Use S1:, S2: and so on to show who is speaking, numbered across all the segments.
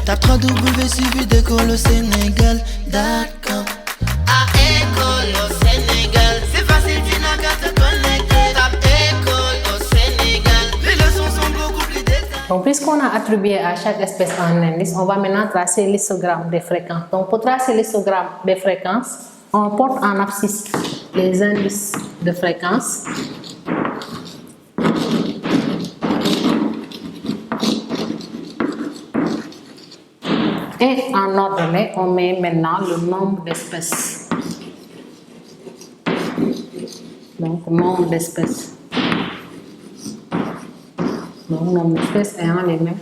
S1: Tape 3W suivi d'école au Sénégal. D'accord. À école au Sénégal, c'est facile, tu n'as qu'à te connecter. Tape école au Sénégal, les leçons sont beaucoup plus détaillées.
S2: Donc, puisqu'on a attribué à chaque espèce un indice, on va maintenant tracer l'histogramme des fréquences. Donc, pour tracer l'histogramme des fréquences, on porte en abscisse les indices de fréquence. Et en ordonnée, on met maintenant le nombre d'espèces. Donc, nombre d'espèces. Donc, nombre d'espèces ayant les mêmes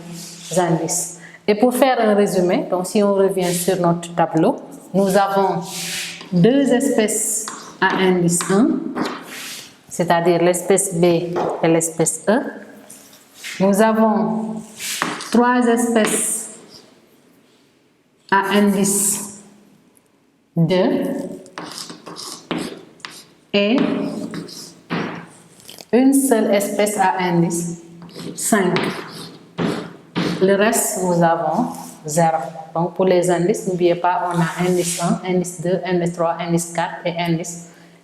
S2: indices. Et pour faire un résumé, donc si on revient sur notre tableau, nous avons deux espèces à indice 1, c'est-à-dire l'espèce B et l'espèce E. Nous avons trois espèces à indice 2 et une seule espèce à indice 5. Le reste, nous avons 0. Donc pour les indices, n'oubliez pas, on a indice 1, indice 2, indice 3, indice 4 et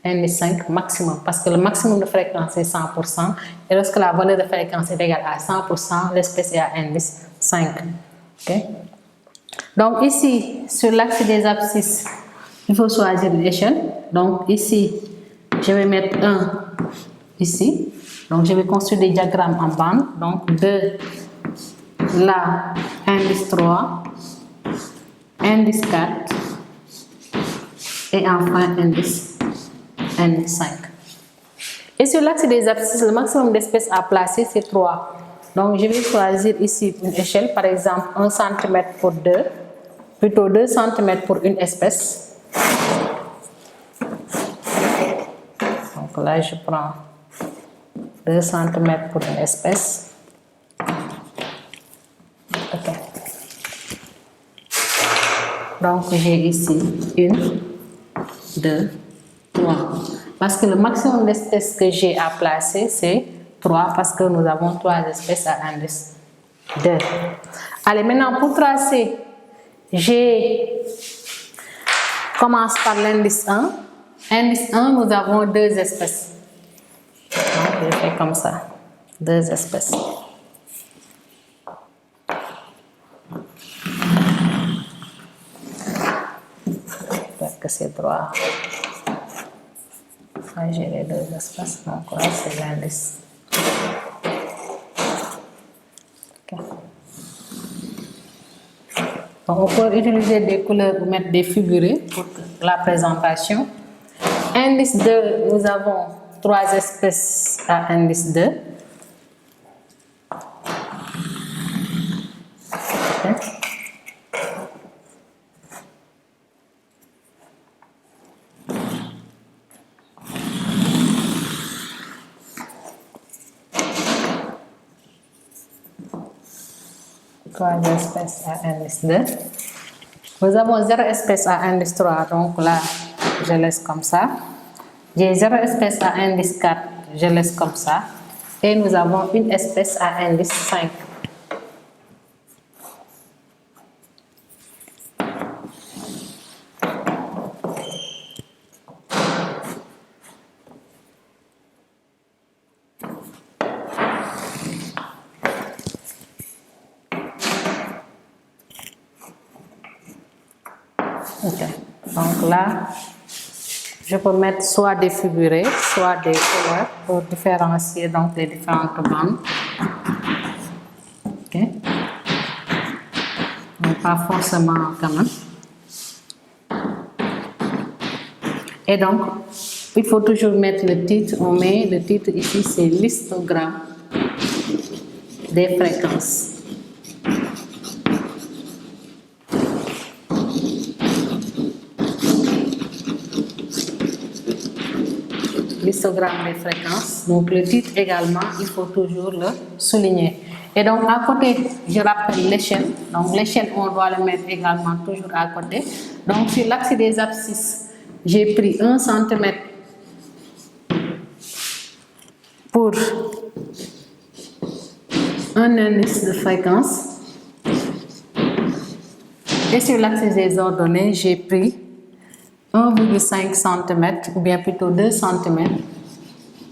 S2: indice 5 maximum. Parce que le maximum de fréquence est 100%. Et lorsque la valeur de fréquence est égale à 100%, l'espèce est à indice 5. Okay? Donc ici, sur l'axe des abscisses, il faut choisir l'échelle. Donc ici, je vais mettre 1 ici. Donc je vais construire des diagrammes en bande. Donc 2, là, indice 3, indice 4 et enfin indice 5. Et sur l'axe des abscisses, le maximum d'espèces à placer, c'est 3. Donc je vais choisir ici une échelle, par exemple 1 cm pour 2, plutôt 2 cm pour une espèce. Donc là, je prends 2 cm pour une espèce. Ok. Donc j'ai ici 1, 2, 3. Parce que le maximum d'espèces que j'ai à placer, c'est 3 parce que nous avons 3 espèces à indice 2. Allez, maintenant pour tracer, je commence par l'indice 1. Indice 1, nous avons 2 espèces. Donc je fais comme ça, 2 espèces. J'espère que c'est droit. J'ai les 2 espaces, donc là c'est l'indice. Okay. Donc on peut utiliser des couleurs ou mettre des figurés pour la présentation. Indice 2, nous avons 3 espèces à indice 2. Okay. Espèces à indice 2. Nous avons 0 espèce à indice 3, donc là je laisse comme ça. J'ai 0 espèce à indice 4, je laisse comme ça. Et nous avons une espèce à indice 5. Okay. Donc là, je peux mettre soit des figurés, soit des couleurs pour différencier donc les différentes bandes. Okay. Mais pas forcément quand même. Et donc, il faut toujours mettre le titre. On met le titre ici, c'est l'histogramme des fréquences. L'histogramme des fréquences. Donc le titre également, il faut toujours le souligner. Et donc à côté, je rappelle l'échelle. Donc l'échelle, on doit le mettre également toujours à côté. Donc sur l'axe des abscisses, j'ai pris 1 cm pour un indice de fréquence. Et sur l'axe des ordonnées, j'ai pris 1,5 cm ou bien plutôt 2 cm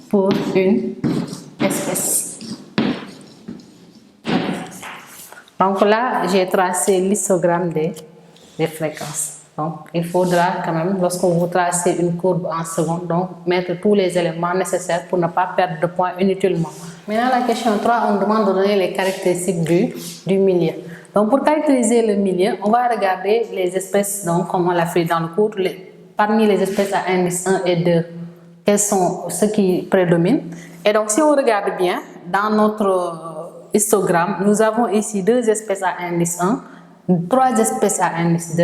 S2: pour une espèce. Donc là, j'ai tracé l'histogramme des fréquences. Donc, il faudra quand même, lorsqu'on vous tracez une courbe en seconde, donc mettre tous les éléments nécessaires pour ne pas perdre de points inutilement. Maintenant, la question 3, on demande de donner les caractéristiques du milieu. Donc, pour caractériser le milieu, on va regarder les espèces, donc, comme on l'a fait dans le cours, parmi les espèces à indice 1 et 2, quels sont ceux qui prédominent. Et donc, si on regarde bien, dans notre histogramme, nous avons ici 2 espèces à indice 1, 3 espèces à indice 2.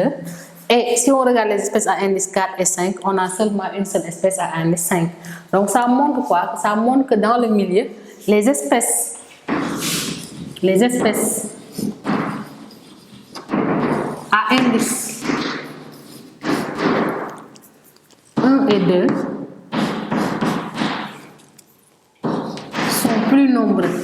S2: Et si on regarde les espèces à indice 4 et 5, on a seulement une seule espèce à indice 5. Donc ça montre quoi? Ça montre que dans le milieu, les espèces à indice 1 et 2 sont plus nombreux.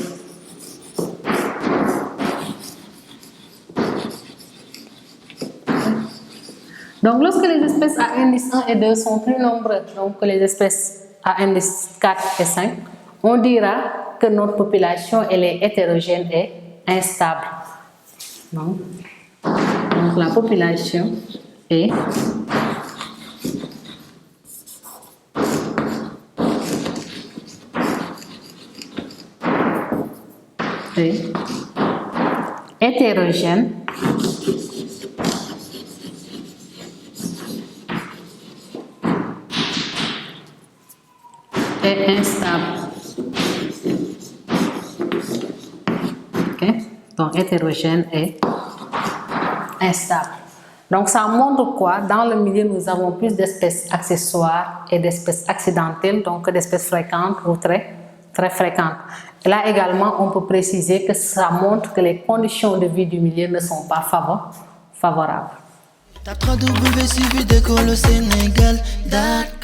S2: Donc, lorsque les espèces à indice 1 et 2 sont plus nombreuses que les espèces à indice 4 et 5, on dira que notre population elle est hétérogène et instable. Donc la population est hétérogène et instable. Okay? Donc hétérogène et instable. Donc ça montre quoi? Dans le milieu, nous avons plus d'espèces accessoires et d'espèces accidentelles, donc d'espèces fréquentes ou très fréquentes. Et là également, on peut préciser que ça montre que les conditions de vie du milieu ne sont pas favorables.
S1: Tape www.suividecolosénégal.com